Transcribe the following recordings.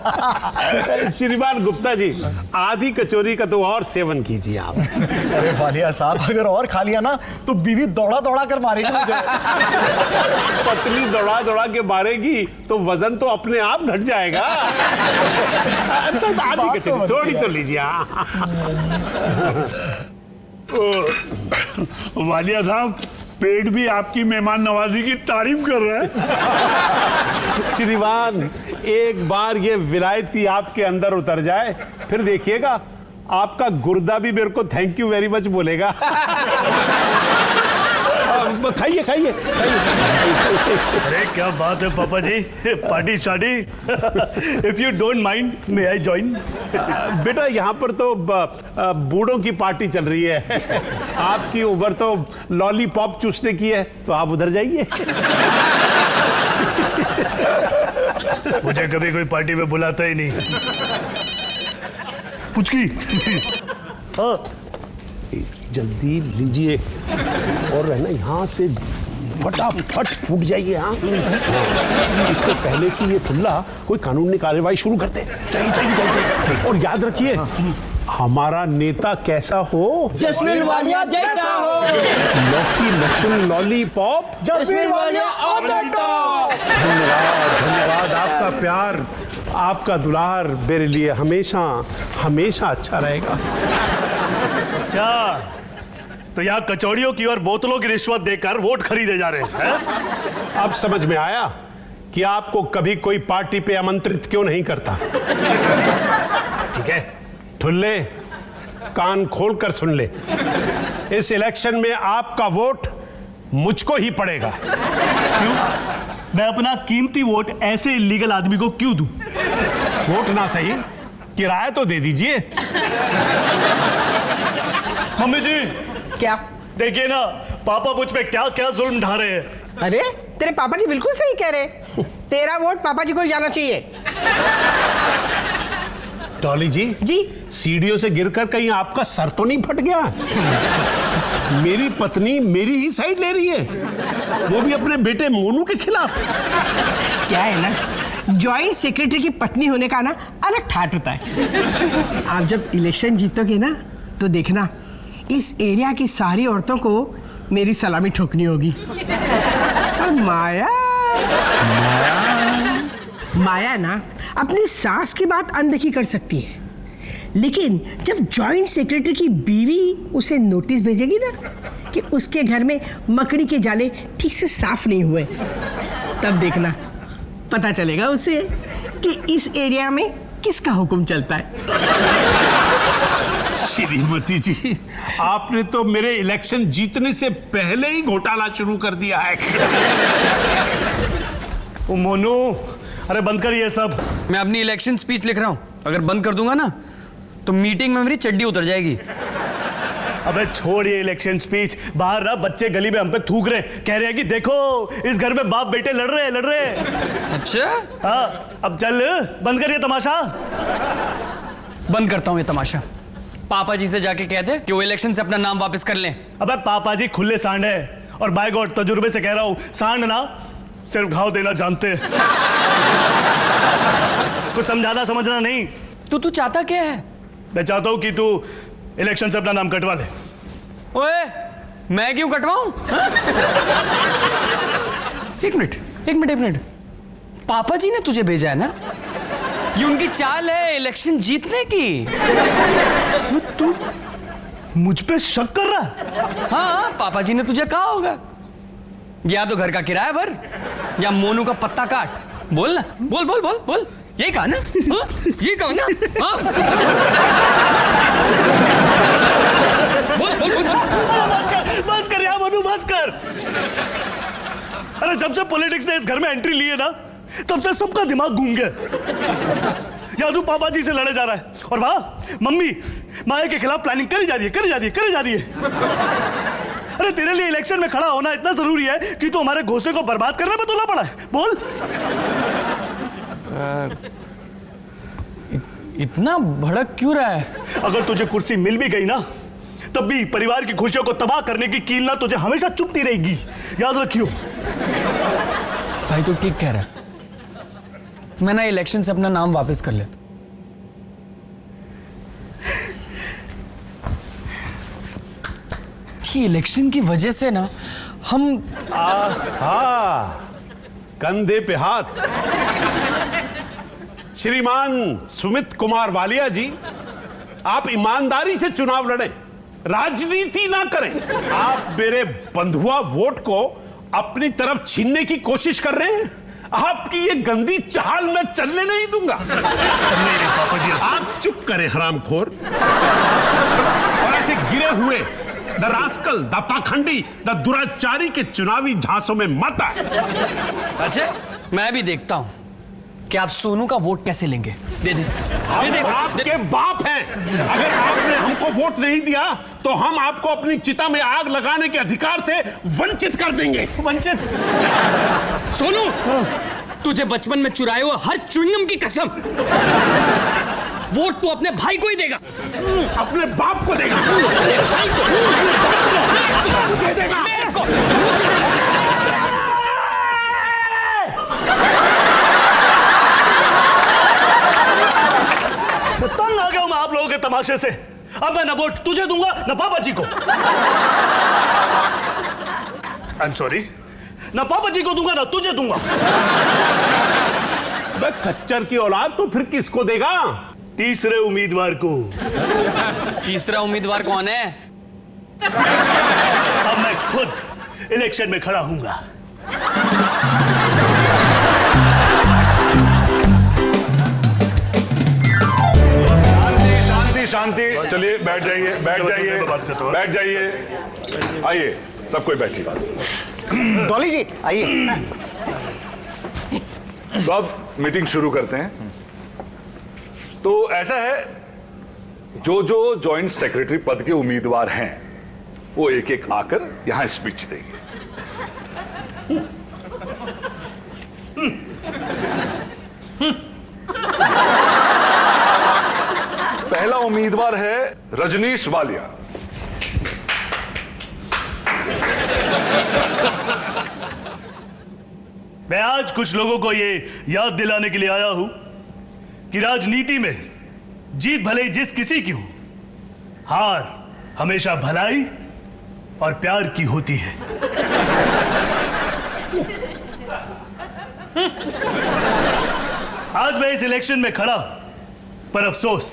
श्रीमान गुप्ता जी, आधी कचौरी का तो और सेवन कीजिए आप। अरे वालिया साहब, अगर और खा लिया ना तो बीवी दौड़ा दौड़ा कर मारेगी मुझे। पतली दौड़ा दौड़ा के मारेगी तो वजन तो अपने आप घट जाएगा। तो आधी कचौरी थोड़ी तो लीजिए। वालिया साहब, पेट भी आपकी मेहमान नवाजी की तारीफ कर रहा है। श्रीमान, एक बार ये विलायती आपके अंदर उतर जाए, फिर देखिएगा आपका गुर्दा भी मेरे को थैंक यू वेरी मच बोलेगा। खाइए खाइए। अरे क्या बात है पापा जी, पार्टी शादी। If you don't mind, may I join? बेटा, यहाँ पर तो बूढ़ों की पार्टी चल रही है। आपकी उम्र तो लॉलीपॉप चूसने की है, तो आप उधर जाइए। मुझे कभी कोई पार्टी में बुलाता ही नहीं। पुचकी। हाँ, जल्दी लीजिए और रहना यहाँ से फटाफट फूट जाइए। हाँ, इससे पहले कि ये खुल्ला कोई कानूनी कार्रवाई शुरू करते। चाहिए। और याद रखिए, हमारा नेता कैसा हो? जस्मीन वालिया जैसा हो। लौकी लहसुन lollipop, jasmine Walia on the top. धन्यवाद धन्यवाद। आपका प्यार, आपका दुलार मेरे लिए हमेशा हमेशा अच्छा रहेगा। अच्छा, तो यहाँ कचौड़ियों की और बोतलों की रिश्वत देकर वोट खरीदे जा रहे हैं? अब समझ में आया कि आपको कभी कोई पार्टी पे आमंत्रित क्यों नहीं करता। ठीक है ठुल्ले, कान खोलकर सुन ले, इस इलेक्शन में आपका वोट मुझको ही पड़ेगा। क्यों? मैं अपना कीमती वोट ऐसे इलीगल आदमी को क्यों दूं? वोट ना सही, किराया तो दे दीजिए। मम्मी जी, क्या? देखिए ना, पापा मुझ पे क्या क्या जुल्म ढा रहे हैं। अरे तेरे पापा जी बिल्कुल सही कह रहे। तेरा वोट पापा जी को ही जाना चाहिए। डॉली जी, सीढ़ियों से गिरकर कहीं आपका सर तो नहीं फट गया? मेरी पत्नी मेरी ही साइड ले रही है, वो भी अपने बेटे मोनू के खिलाफ। क्या है ना, जॉइंट सेक्रेटरी की पत्नी होने का ना अलग ठाट होता है। आप जब इलेक्शन जीतोगे ना, तो देखना इस एरिया की सारी औरतों को मेरी सलामी ठोकनी होगी। और माया ना अपनी सास की बात अनदेखी कर सकती है, लेकिन जब जॉइंट सेक्रेटरी की बीवी उसे नोटिस भेजेगी ना कि उसके घर में मकड़ी के जाले ठीक से साफ नहीं हुए, तब देखना पता चलेगा उसे कि इस एरिया में किसका हुक्म चलता है। श्रीमती जी, आपने तो मेरे इलेक्शन जीतने से पहले ही घोटाला शुरू कर दिया है। ओ मोनू, अरे बंद कर ये सब। मैं अपनी इलेक्शन स्पीच लिख रहा हूँ, अगर बंद कर दूंगा ना तो मीटिंग में मेरी चड्डी उतर जाएगी। अबे छोड़ ये इलेक्शन स्पीच। बाहर ना बच्चे गली में हम पे थूक रहे, कह रहे हैं कि देखो इस घर में बाप बेटे लड़ रहे। अच्छा, हाँ, अब चल बंद कर ये तमाशा। बंद करता हूँ ये तमाशा। पापा जी से जाके कह दे कि वो इलेक्शन से अपना नाम वापस कर लें। अबे पापा जी खुले सांड है, और बाय गॉड तजुर्बे से कह रहा हूँ, सांड ना सिर्फ घाव देना जानते हैं। कुछ समझाना समझना नहीं। तू चाहता क्या है? मैं चाहता हूँ कि तू इलेक्शन से अपना नाम कटवा ले। ओए, मैं क्यों कटवाऊं? एक मिनट। पापा जी ने तुझे भेजा है ना, ये उनकी चाल है इलेक्शन जीतने की। तू मुझ पे शक कर रहा? हाँ, पापा जी ने तुझे कहा होगा या तो घर का किराया भर या मोनू का पत्ता काट। बोल ना, बोल। यही कहा ना? ये कहा ना? हाँ? बोल। बस कर यार मोनू, बस कर। अरे जब से पॉलिटिक्स ने इस घर में एंट्री ली है ना, तब से सबका दिमाग घूम गया। या तू पापा जी से लड़े जा रहा है, और वहां मम्मी माया के खिलाफ प्लानिंग करी जा रही है। अरे तेरे लिए इलेक्शन में खड़ा होना इतना जरूरी है कि तू हमारे घोंसले को बर्बाद करने में तुला पड़ा है। बोल। इतना भड़क क्यों रहा है? अगर तुझे कुर्सी मिल भी गई ना, तब भी परिवार की खुशियों को तबाह करने की कील ना तुझे हमेशा चुभती रहेगी, याद रखियो। भाई तो ठीक कह रहा है। मैं ना इलेक्शन से अपना नाम वापस कर लेता। ये इलेक्शन की वजह से ना हम कंधे पे हाथ। श्रीमान सुमित कुमार वालिया जी, आप ईमानदारी से चुनाव लड़ें, राजनीति ना करें। आप मेरे बंधुआ वोट को अपनी तरफ छीनने की कोशिश कर रहे हैं। आपकी ये गंदी चाल मैं चलने नहीं दूंगा। नहीं पापा जी, आप चुप करें हरामखोर। और ऐसे गिरे हुए द रास्कल, द पाखंडी, द दुराचारी के चुनावी झांसों में मत आए। अच्छा, मैं भी देखता हूं कि आप सोनू का वोट कैसे लेंगे। दे दे, दे दे, आपके बाप हैं। अगर आपने हमको वोट नहीं दिया तो हम आपको अपनी चिता में आग लगाने के अधिकार से वंचित कर देंगे। वंचित? सोनू, तुझे बचपन में चुराए हुए हर च्युइंगम की कसम, वोट तू अपने भाई को ही देगा। अपने बाप को देगा। अपने भाई को, मुझे देगा। मेरे को, मुझे देगा। तंग आ गया हूं मैं आप लोगों के तमाशे से। अब मैं न वोट तुझे दूंगा न पापा जी को। आई एम सॉरी, न पापा जी को दूंगा न तुझे दूंगा। बे खच्चर की औलाद, तो फिर किसको देगा? तीसरे उम्मीदवार को। तीसरा उम्मीदवार कौन है? अब मैं खुद इलेक्शन में खड़ा हूंगा। शांति, चलिए बैठ जाइए, बैठ जाइए, बैठ जाइए। आइए, सब कोई बैठिए। डॉली जी आइए। तो अब मीटिंग शुरू करते हैं। तो ऐसा है, जो जो जॉइंट सेक्रेटरी पद के उम्मीदवार हैं वो एक एक आकर यहां स्पीच देंगे। पहला उम्मीदवार है रजनीश वालिया। मैं आज कुछ लोगों को ये याद दिलाने के लिए आया हूं कि राजनीति में जीत भले ही जिस किसी की हो, हार हमेशा भलाई और प्यार की होती है। आज मैं इस इलेक्शन में खड़ा, पर अफसोस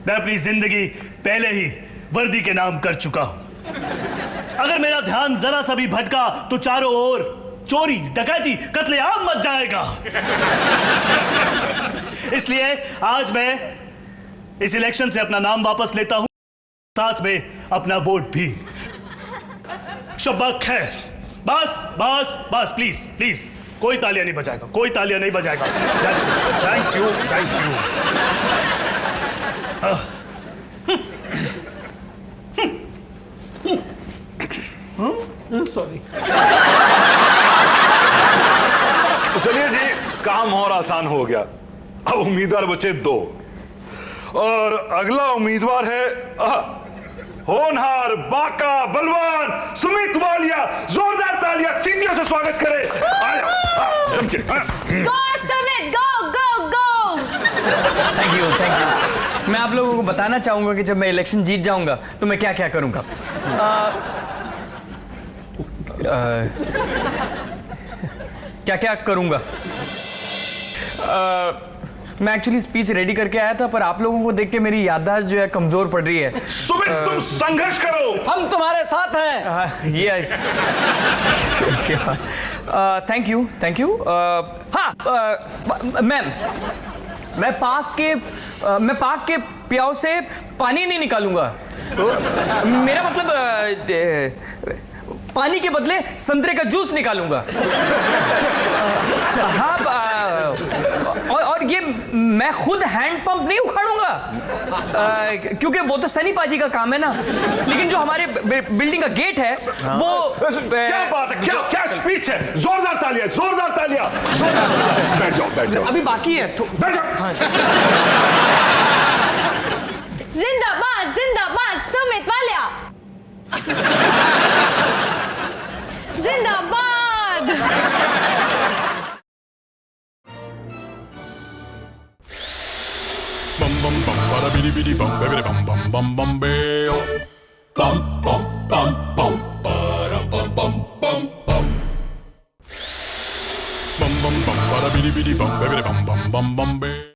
मैं अपनी जिंदगी पहले ही वर्दी के नाम कर चुका हूं। अगर मेरा ध्यान जरा सा भी भटका तो चारों ओर चोरी, डकैती, कत्लेआम मच जाएगा। इसलिए आज मैं इस इलेक्शन से अपना नाम वापस लेता हूं, साथ में अपना वोट भी। शब्बा खैर। बस बस बस, प्लीज प्लीज, कोई तालियां नहीं बजाएगा, कोई तालियां नहीं बजाएगा। Thank you, thank you. Sorry. तो चलिए जी, काम और आसान हो गया। अब उम्मीदवार बचे दो, और अगला उम्मीदवार है होनहार, बाका, बलवान सुमित वालिया। जोरदार तालियां, सीटियों से स्वागत करें। जम के। Go Sumit, go go go! Thank you, thank you. मैं आप लोगों को बताना चाहूंगा कि जब मैं इलेक्शन जीत जाऊंगा तो मैं क्या क्या करूंगा। क्या क्या करूंगा। मैं एक्चुअली स्पीच रेडी करके आया था, पर आप लोगों को देख के मेरी याददाश्त जो है कमजोर पड़ रही है। सुमित, तुम संघर्ष करो, हम तुम्हारे साथ हैं। ये थैंक यू, थैंक यू। हाँ, मैम, मैं पाक के प्याव से पानी नहीं निकालूंगा। तो मेरा मतलब पानी के बदले संतरे का जूस निकालूंगा। हाँ, और ये मैं खुद हैंड पंप नहीं उखाड़ूंगा, क्योंकि वो तो सनी पाजी का काम है ना। लेकिन जो हमारे बिल्डिंग का गेट है वो क्या बात है, क्या स्पीच है। जोरदार तालियां, जोरदार तालियां। बैठ जाओ, बैठ जाओ। अभी बाकी है, बैठ जाओ। जिंदाबाद जिंदाबाद सुमित वालिया। जिंदाबाद। bum bum bum bara bidi bidi bum baby bum bum bum bum beo bum bum bum bum bara bum bum bum bum bum bum bum bara bidi bidi bum baby bum bum bum bum beo